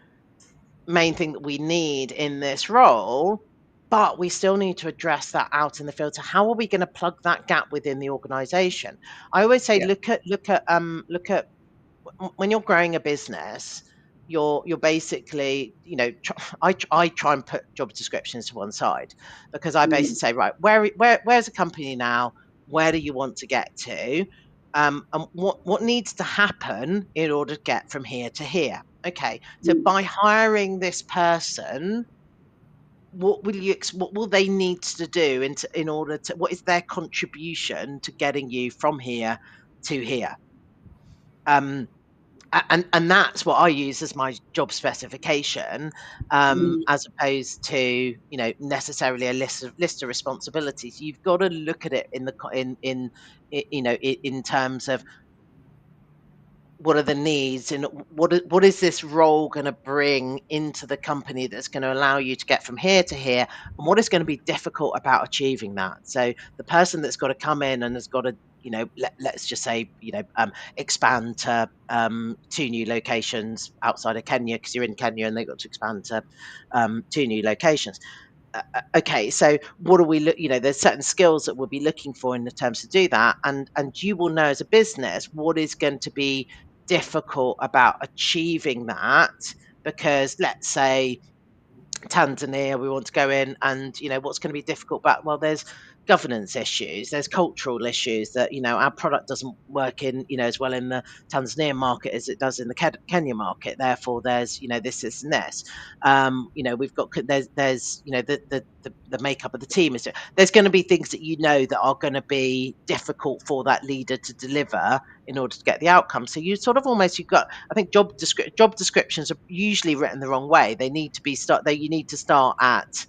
thing that we need in this role, but we still need to address that out in the field. So how are we going to plug that gap within the organization? I always say, yeah. look at when you're growing a business, you're basically, I try and put job descriptions to one side, because I Mm, basically say, right, where's a company now? Where do you want to get to? And what needs to happen in order to get from here to here? Okay, so mm, by hiring this person, what will they need to do in order to, what is their contribution to getting you from here to here? Um, and that's what I use as my job specification, mm, as opposed to, necessarily a list of responsibilities. You've got to look at it in the in terms of, what are the needs, and what is this role going to bring into the company that's going to allow you to get from here to here, and what is going to be difficult about achieving that. So the person that's got to come in and has got to, let's just say, expand to 2 new locations outside of Kenya, because you're in Kenya and they've got to expand to 2 new locations. Okay, so what are we look there's certain skills that we'll be looking for in the terms to do that, and you will know as a business what is going to be difficult about achieving that. Because let's say Tanzania, we want to go in, and what's going to be difficult about, well, there's governance issues, there's cultural issues, that our product doesn't work in as well in the Tanzania market as it does in the Kenya market. Therefore, there's this and this. We've got there's the makeup of the team is, there's going to be things that that are going to be difficult for that leader to deliver in order to get the outcome. So you sort of almost, you've got, I think job descriptions are usually written the wrong way. They need to be you need to start at,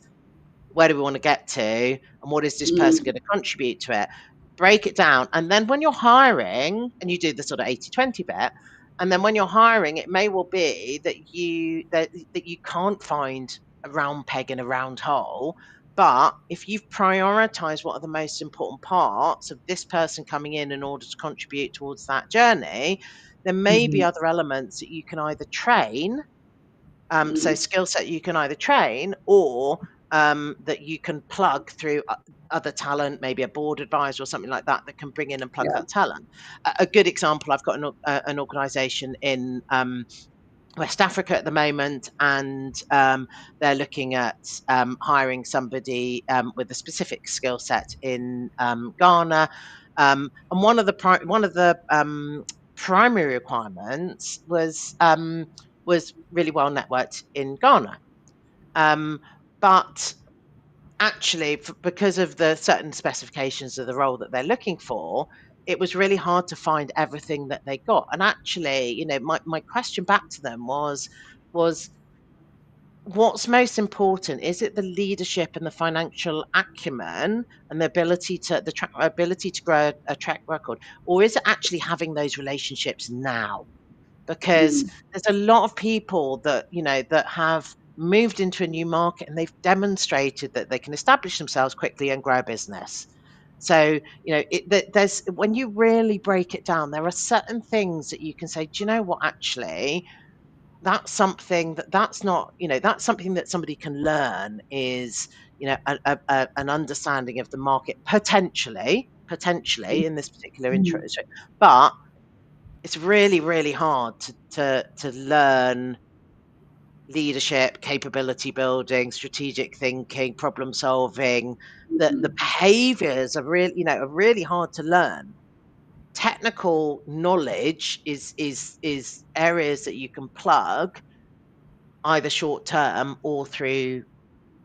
where do we want to get to, and what is this person Mm, going to contribute to it? Break it down, and then when you're hiring, and you do the sort of 80-20 bit, and then when you're hiring, it may well be that you can't find a round peg in a round hole. But if you've prioritized what are the most important parts of this person coming in order to contribute towards that journey, there may be mhm, other elements that you can either train, so mm, skill set you can either train, or that you can plug through other talent, maybe a board advisor or something like that, that can bring in and plug yeah. that talent. A good example, I've got an organisation in West Africa at the moment, and they're looking at hiring somebody with a specific skill set in Ghana. And one of the primary requirements was really well networked in Ghana. Um, but actually, because of the certain specifications of the role that they're looking for, it was really hard to find everything that they got. And actually, my question back to them was what's most important? Is it the leadership and the financial acumen and the ability to grow a track record, or is it actually having those relationships now? Because Mm, there's a lot of people that that have moved into a new market, and they've demonstrated that they can establish themselves quickly and grow a business. So there's, when you really break it down, there are certain things that you can say, do you know what, actually, that's something that's not, that's something that somebody can learn, is an understanding of the market, potentially in this particular mhm. interest. But it's really, really hard to learn leadership, capability building, strategic thinking, problem solving. The Mhm. behaviors are really, are really hard to learn. Technical knowledge is areas that you can plug, either short term or through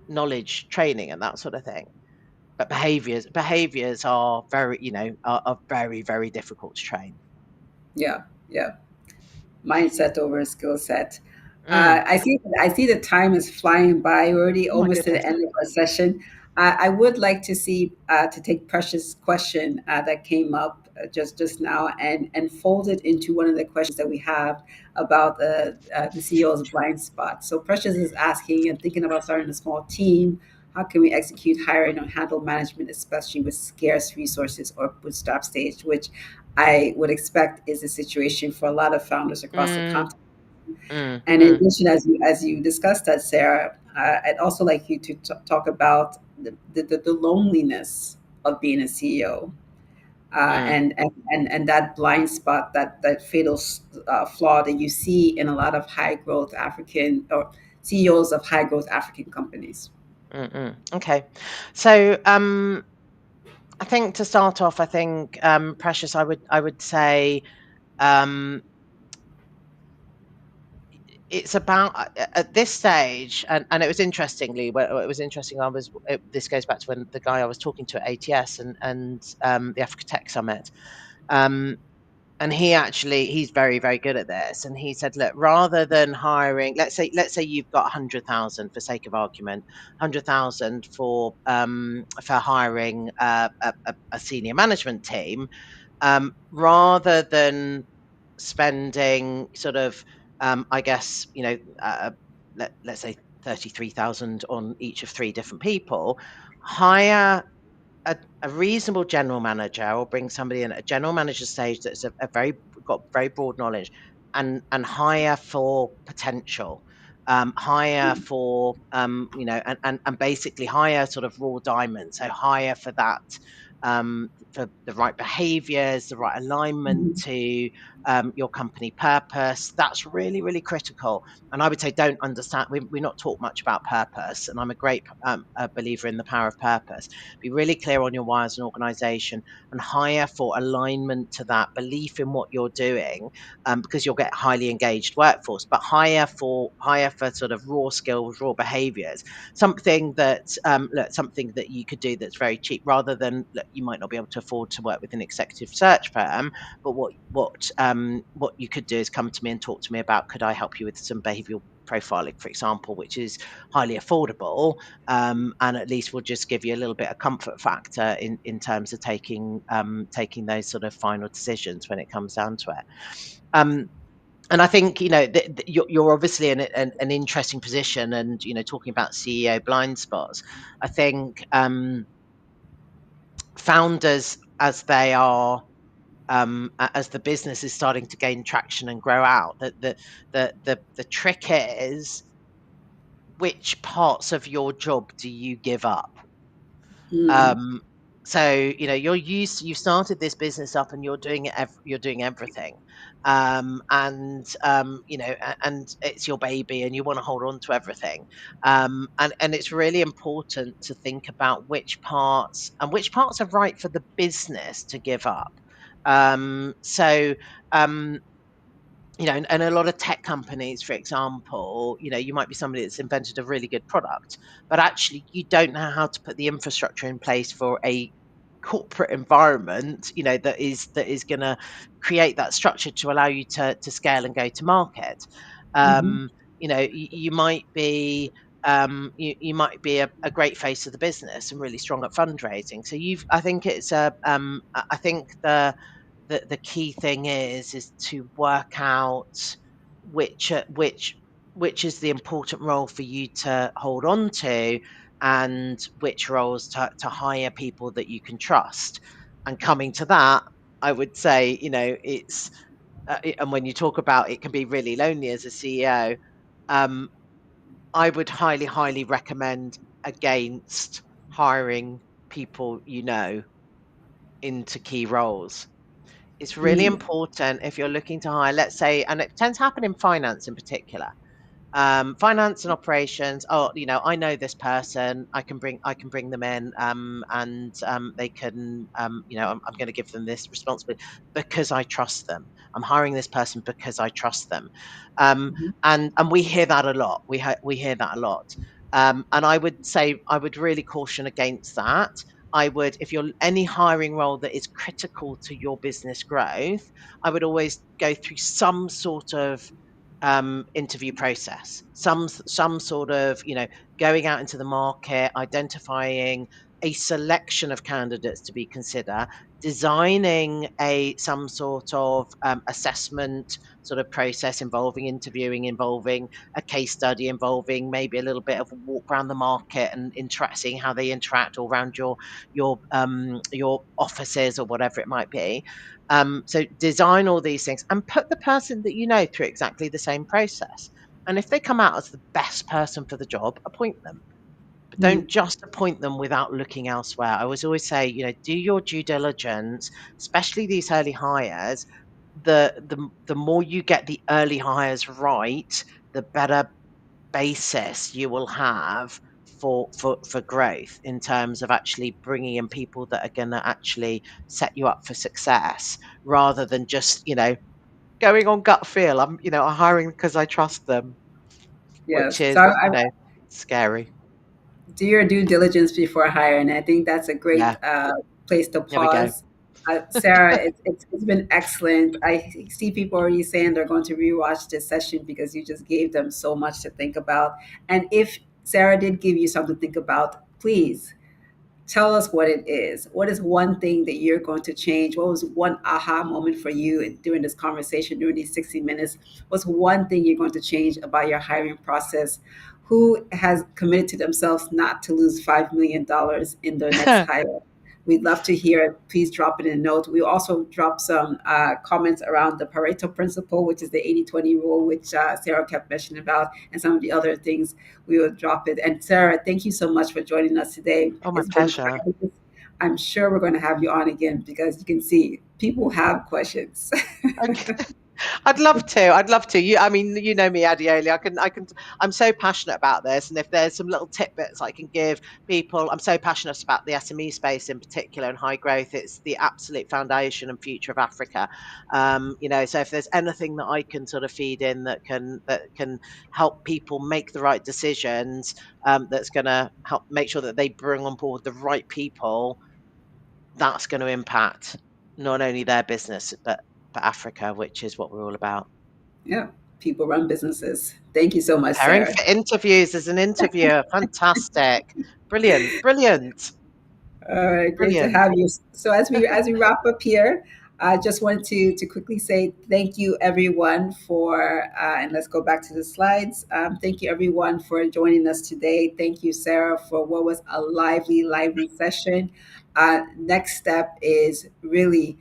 knowledge training and that sort of thing. But behaviors are very, are very, very difficult to train. Yeah, yeah. Mindset over skill set. Mm. I see the time is flying by. We're already Oh my almost to goodness. the end of our session. I would like to see to take Precious' question that came up just now and fold it into one of the questions that we have about the CEO's blind spot. So Precious is asking and thinking about starting a small team. How can we execute hiring or handle management, especially with scarce resources or bootstrap stage, which I would expect is a situation for a lot of founders across the Mm, continent. mm, And in mm, addition, as you discussed that, Sarah, I'd also like you to talk about the loneliness of being a CEO, mm. and that blind spot, that fatal flaw that you see in a lot of high growth African or CEOs of high growth African companies. Okay. So, I think to start off, I think, Precious, I would say, um, it's about, at this stage, and it was interestingly, it was interesting. This goes back to when the guy I was talking to at ATS and the Africa Tech Summit. Um, and he's very, very good at this, and he said, look, rather than hiring, let's say you've got 100,000, for sake of argument, 100,000 for hiring a senior management team, rather than spending sort of, I guess, let's say 33,000 on each of three different people, hire a reasonable general manager, or bring somebody in at a general manager stage that's a very got very broad knowledge, and hire for potential, hire for and basically hire sort of raw diamonds. So hire for that, for the right behaviors, the right alignment Mhm. to your company purpose. That's really, really critical. And I would say, don't understand. We're not taught much about purpose, and I'm a great a believer in the power of purpose. Be really clear on your why as an organization, and hire for alignment to that belief in what you're doing, because you'll get highly engaged workforce. But hire for sort of raw skills, raw behaviors, something that something that you could do that's very cheap, rather than, look, you might not be able to afford to work with an executive search firm, but what you could do is come to me and talk to me about, could I help you with some behavioral profiling, for example, which is highly affordable, and at least will just give you a little bit of comfort factor in terms of taking those sort of final decisions when it comes down to it. Um, and I think, you're obviously in an interesting position, and talking about CEO blind spots. I think, founders, as they are, as the business is starting to gain traction and grow out, the trick is, which parts of your job do you give up? Mm. Um, so you started this business up, and you're doing everything, and it's your baby, and you want to hold on to everything, and it's really important to think about which parts are right for the business to give up. So um, and a lot of tech companies, for example, you might be somebody that's invented a really good product, but actually you don't know how to put the infrastructure in place for a corporate environment, that is going to create that structure to allow you to scale and go to market. Mhm. Um, you might be, you might be a great face of the business and really strong at fundraising. So I think I think the key thing is to work out which is the important role for you to hold on to, and which roles to hire people that you can trust. And coming to that, I would say, it's and when you talk about, it can be really lonely as a CEO. um, I would highly, highly recommend against hiring people into key roles. It's really Mm. important if you're looking to hire, let's say, and it tends to happen in finance in particular, finance and operations. Oh, I know this person. I can bring them in, and they can, I'm going to give them this responsibility because I trust them. I'm hiring this person because I trust them, Mhm. and we hear that a lot. We hear that a lot, and I would say, I would really caution against that. I would, if you're any hiring role that is critical to your business growth, I would always go through some sort of interview process, some sort of, going out into the market, identifying a selection of candidates to be considered, designing a some sort of assessment sort of process, involving interviewing, involving a case study, involving maybe a little bit of a walk around the market and seeing how they interact all around your offices or whatever it might be. So design all these things and put the person that through exactly the same process. And if they come out as the best person for the job, appoint them. But don't Mm. just appoint them without looking elsewhere. I always say, do your due diligence, especially these early hires. The more you get the early hires right, the better basis you will have for growth, in terms of actually bringing in people that are going to actually set you up for success, rather than just going on gut feel. I'm hiring because I trust them, which Yes. is So I scary. do your due diligence before hiring. I think that's a great Yeah, place to there we go. pause. Sarah, it's been excellent. I see people already saying they're going to rewatch this session because you just gave them so much to think about. And if Sarah did give you something to think about, please Tell us what it is. What is one thing that you're going to change? What was one aha moment for you during this conversation, during these 60 minutes? What's one thing you're going to change about your hiring process? Who has committed to themselves not to lose $5 million in their next hire? We'd love to hear it. Please drop it in a note. We also drop some comments around the Pareto principle, which is the 80-20 rule, which Sarah kept mentioning about, and some of the other things. We will drop it. And Sarah, thank you so much for joining us today. Oh, my It's been pleasure. great. I'm sure we're going to have you on again because you can see people have questions. Okay. I'd love to. I'd love to. I mean, you know me, Adeolu. I'm so passionate about this. And if there's some little tidbits I can give people, I'm so passionate about the SME space in particular and high growth. It's the absolute foundation and future of Africa. So if there's anything that I can sort of feed in that can help people make the right decisions, that's going to help make sure that they bring on board the right people, that's going to impact not only their business but Africa, which is what we're all about. Yeah, people run businesses. Thank you so much, Preparing Sarah. for interviews as an interviewer. Fantastic. Brilliant. Brilliant. All right, great to Brilliant. have you. So as we wrap up here, I just want to quickly say thank you everyone for and let's go back to the slides. Thank you everyone for joining us today. Thank you, Sarah, for what was a lively session. Next step is really,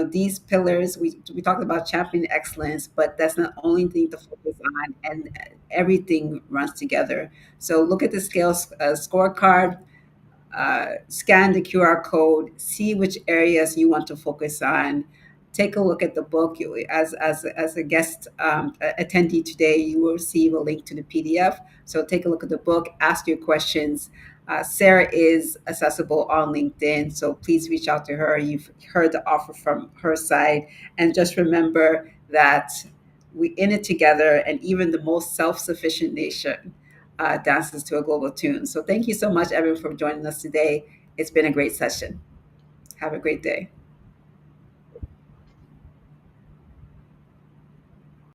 these pillars. We talked about championing excellence, but that's not only thing to focus on, and everything runs together. So look at the scale scorecard, scan the QR code, see which areas you want to focus on. Take a look at the book. As a guest attendee today, you will receive a link to the PDF. So take a look at the book, ask your questions. Sarah is accessible on LinkedIn, so please reach out to her. You've heard the offer from her side. And just remember that we in it together, and even the most self-sufficient nation dances to a global tune. So thank you so much, everyone, for joining us today. It's been a great session. Have a great day.